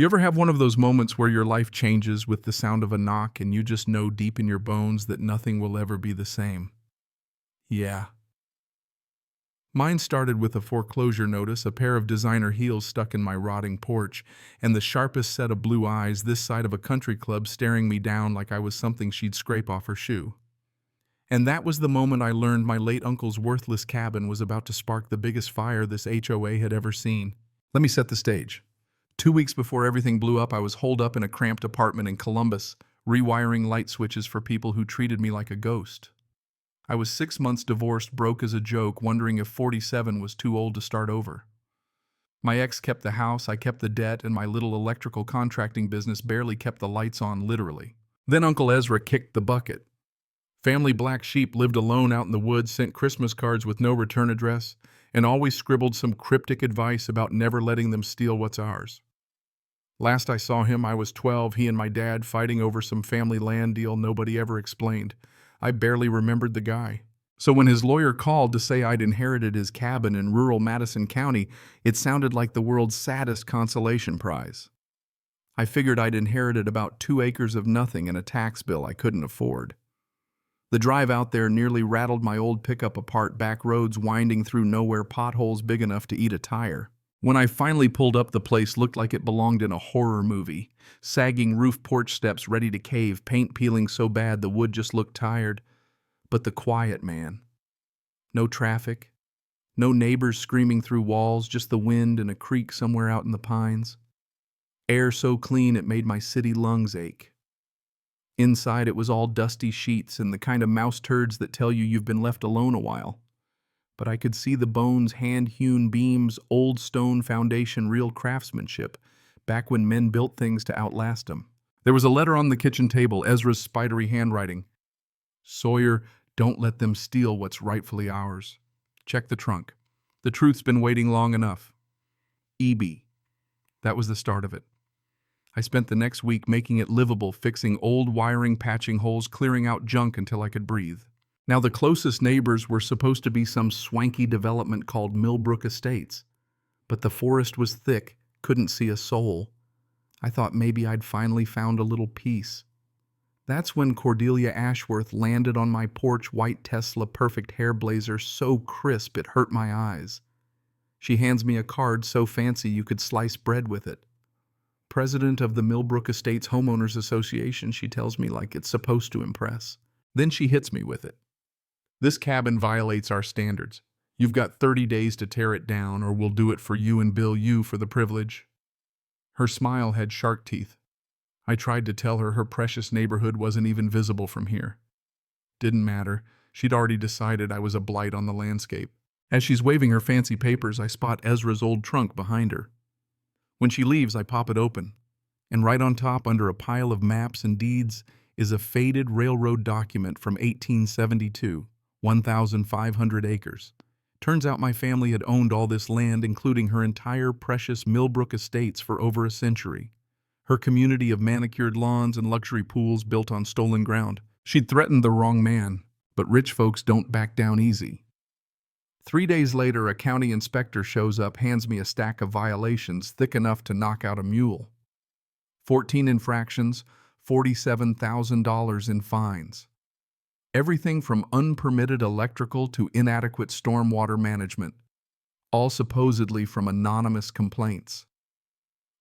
You ever have one of those moments where your life changes with the sound of a knock and you just know deep in your bones that nothing will ever be the same? Yeah. Mine started with a foreclosure notice, a pair of designer heels stuck in my rotting porch, and the sharpest set of blue eyes this side of a country club staring me down like I was something she'd scrape off her shoe. And that was the moment I learned my late uncle's worthless cabin was about to spark the biggest fire this HOA had ever seen. Let me set the stage. 2 weeks before everything blew up, I was holed up in a cramped apartment in Columbus, rewiring light switches for people who treated me like a ghost. I was 6 months divorced, broke as a joke, wondering if 47 was too old to start over. My ex kept the house, I kept the debt, and my little electrical contracting business barely kept the lights on, literally. Then Uncle Ezra kicked the bucket. Family black sheep lived alone out in the woods, sent Christmas cards with no return address, and always scribbled some cryptic advice about never letting them steal what's ours. Last I saw him, I was 12, he and my dad fighting over some family land deal nobody ever explained. I barely remembered the guy. So when his lawyer called to say I'd inherited his cabin in rural Madison County, it sounded like the world's saddest consolation prize. I figured I'd inherited about 2 acres of nothing and a tax bill I couldn't afford. The drive out there nearly rattled my old pickup apart, back roads winding through nowhere, potholes big enough to eat a tire. When I finally pulled up, the place looked like it belonged in a horror movie. Sagging roof porch steps ready to cave, paint peeling so bad the wood just looked tired. But the quiet, man. No traffic, no neighbors screaming through walls, just the wind and a creek somewhere out in the pines. Air so clean it made my city lungs ache. Inside it was all dusty sheets and the kind of mouse turds that tell you you've been left alone a while. But I could see the bones, hand-hewn beams, old stone foundation, real craftsmanship, back when men built things to outlast them. There was a letter on the kitchen table, Ezra's spidery handwriting. Sawyer, don't let them steal what's rightfully ours. Check the trunk. The truth's been waiting long enough. EB. That was the start of it. I spent the next week making it livable, fixing old wiring, patching holes, clearing out junk until I could breathe. Now, the closest neighbors were supposed to be some swanky development called Millbrook Estates. But the forest was thick, couldn't see a soul. I thought maybe I'd finally found a little peace. That's when Cordelia Ashworth landed on my porch, white Tesla, perfect hair blazer, so crisp it hurt my eyes. She hands me a card so fancy you could slice bread with it. President of the Millbrook Estates Homeowners Association, she tells me, like it's supposed to impress. Then she hits me with it. This cabin violates our standards. You've got 30 days to tear it down, or we'll do it for you and bill you for the privilege. Her smile had shark teeth. I tried to tell her precious neighborhood wasn't even visible from here. Didn't matter. She'd already decided I was a blight on the landscape. As she's waving her fancy papers, I spot Ezra's old trunk behind her. When she leaves, I pop it open, and right on top, under a pile of maps and deeds, is a faded railroad document from 1872, 1,500 acres. Turns out my family had owned all this land, including her entire precious Millbrook Estates, for over a century. Her community of manicured lawns and luxury pools built on stolen ground. She'd threatened the wrong man, but rich folks don't back down easy. 3 days later, a county inspector shows up, hands me a stack of violations thick enough to knock out a mule. 14 infractions, $47,000 in fines. Everything from unpermitted electrical to inadequate stormwater management, all supposedly from anonymous complaints.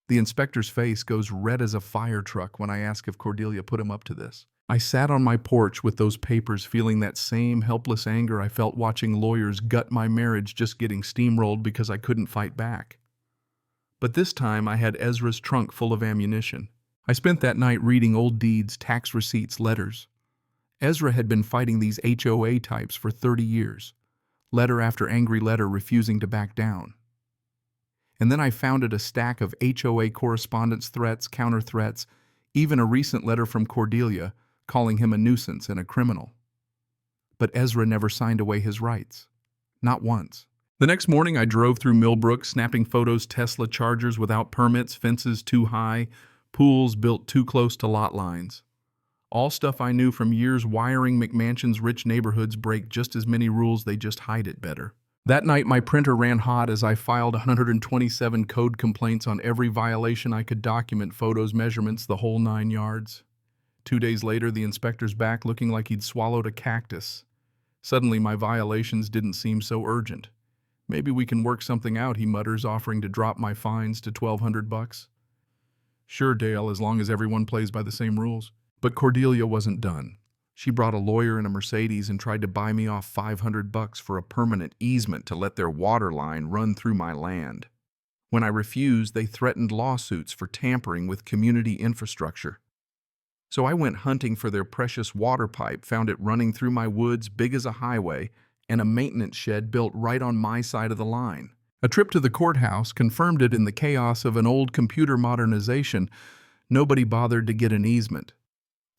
The inspector's face goes red as a fire truck when I ask if Cordelia put him up to this. I sat on my porch with those papers, feeling that same helpless anger I felt watching lawyers gut my marriage, just getting steamrolled because I couldn't fight back. But this time I had Ezra's trunk full of ammunition. I spent that night reading old deeds, tax receipts, letters. Ezra had been fighting these HOA types for 30 years, letter after angry letter refusing to back down. And then I founded a stack of HOA correspondence, threats, counter-threats, even a recent letter from Cordelia calling him a nuisance and a criminal. But Ezra never signed away his rights. Not once. The next morning I drove through Millbrook, snapping photos, Tesla Chargers without permits, fences too high, pools built too close to lot lines. All stuff I knew from years wiring McMansion's rich neighborhoods break just as many rules, they just hide it better. That night, my printer ran hot as I filed 127 code complaints on every violation I could document, photos, measurements, the whole 9 yards. 2 days later, the inspector's back looking like he'd swallowed a cactus. Suddenly, my violations didn't seem so urgent. Maybe we can work something out, he mutters, offering to drop my fines to $1,200. Sure, Dale, as long as everyone plays by the same rules. But Cordelia wasn't done. She brought a lawyer in a Mercedes and tried to buy me off $500 for a permanent easement to let their water line run through my land. When I refused, they threatened lawsuits for tampering with community infrastructure. So I went hunting for their precious water pipe, found it running through my woods big as a highway, and a maintenance shed built right on my side of the line. A trip to the courthouse confirmed it. In the chaos of an old computer modernization, nobody bothered to get an easement.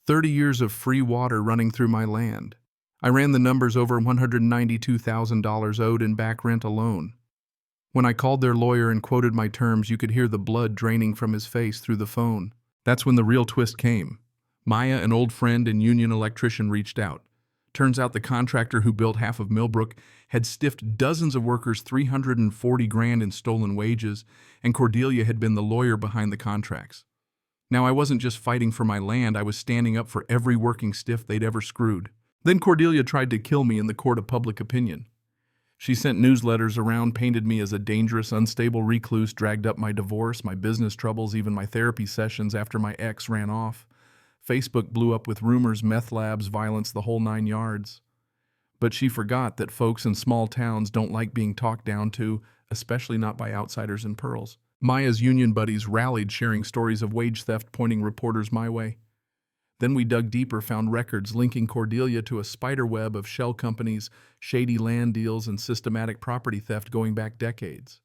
30 years of free water running through my land. I ran the numbers: over $192,000 owed in back rent alone. When I called their lawyer and quoted my terms, you could hear the blood draining from his face through the phone. That's when the real twist came. Maya, an old friend and union electrician, reached out. Turns out the contractor who built half of Millbrook had stiffed dozens of workers $340,000 in stolen wages, and Cordelia had been the lawyer behind the contracts. Now I wasn't just fighting for my land, I was standing up for every working stiff they'd ever screwed. Then Cordelia tried to kill me in the court of public opinion. She sent newsletters around, painted me as a dangerous, unstable recluse, dragged up my divorce, my business troubles, even my therapy sessions after my ex ran off. Facebook blew up with rumors, meth labs, violence, the whole 9 yards. But she forgot that folks in small towns don't like being talked down to, especially not by outsiders in pearls. Maya's union buddies rallied, sharing stories of wage theft, pointing reporters my way. Then we dug deeper, found records linking Cordelia to a spider web of shell companies, shady land deals, and systematic property theft going back decades.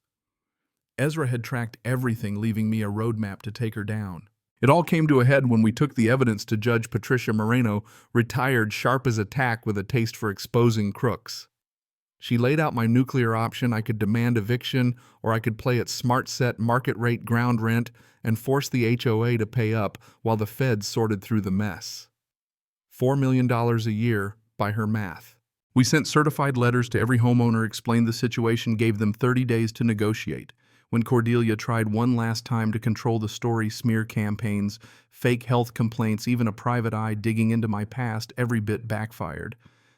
Ezra had tracked everything, leaving me a roadmap to take her down. It all came to a head when we took the evidence to Judge Patricia Moreno, retired, sharp as a tack with a taste for exposing crooks. She laid out my nuclear option. I could demand eviction, or I could play it smart, set market rate ground rent, and force the HOA to pay up while the feds sorted through the mess. $4 million a year by her math. We sent certified letters to every homeowner, explained the situation, gave them 30 days to negotiate. When Cordelia tried one last time to control the story, smear campaigns, fake health complaints, even a private eye digging into my past, every bit backfired.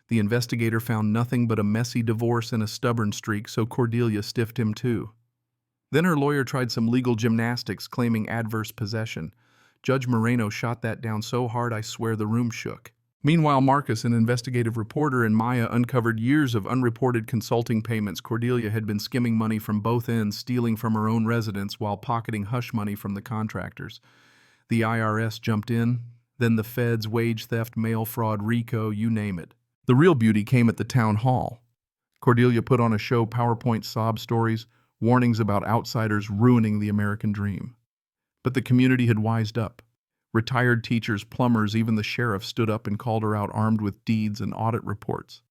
The investigator found nothing but a messy divorce and a stubborn streak, so Cordelia stiffed him too. Then her lawyer tried some legal gymnastics, claiming adverse possession. Judge Moreno shot that down so hard I swear the room shook. Meanwhile, Marcus, an investigative reporter, and Maya uncovered years of unreported consulting payments. Cordelia had been skimming money from both ends, stealing from her own residents while pocketing hush money from the contractors. The IRS jumped in, then the feds, wage theft, mail fraud, RICO, you name it. The real beauty came at the town hall. Cordelia put on a show, PowerPoint sob stories, warnings about outsiders ruining the American dream. But the community had wised up. Retired teachers, plumbers, even the sheriff stood up and called her out, armed with deeds and audit reports.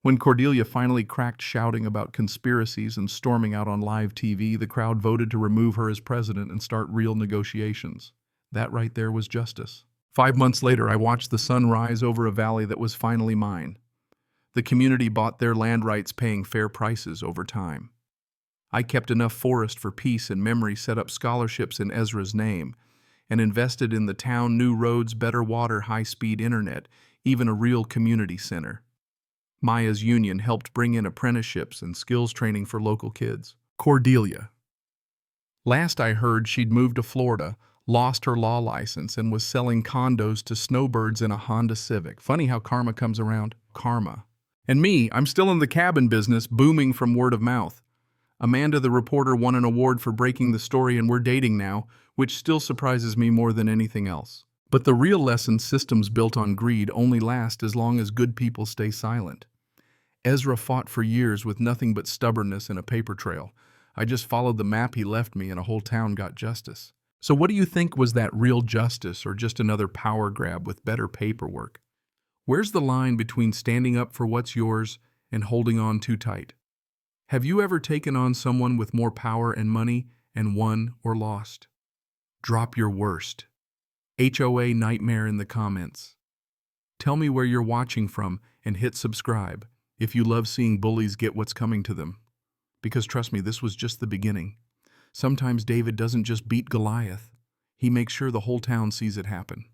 When Cordelia finally cracked, shouting about conspiracies and storming out on live TV, the crowd voted to remove her as president and start real negotiations. That right there was justice. 5 months later, I watched the sun rise over a valley that was finally mine. The community bought their land rights, paying fair prices over time. I kept enough forest for peace and memory, set up scholarships in Ezra's name, and invested in the town, new roads, better water, high-speed internet, even a real community center. Maya's union helped bring in apprenticeships and skills training for local kids. Cordelia. Last I heard, she'd moved to Florida, lost her law license, and was selling condos to snowbirds in a Honda Civic. Funny how karma comes around. Karma. And me, I'm still in the cabin business, booming from word of mouth. Amanda, the reporter, won an award for breaking the story, and we're dating now, which still surprises me more than anything else. But the real lesson: systems built on greed only last as long as good people stay silent. Ezra fought for years with nothing but stubbornness and a paper trail. I just followed the map he left me, and a whole town got justice. So what do you think? Was that real justice, or just another power grab with better paperwork? Where's the line between standing up for what's yours and holding on too tight? Have you ever taken on someone with more power and money and won or lost? Drop your worst HOA nightmare in the comments. Tell me where you're watching from and hit subscribe. if you love seeing bullies get what's coming to them. Because trust me, this was just the beginning. Sometimes David doesn't just beat Goliath. He makes sure the whole town sees it happen.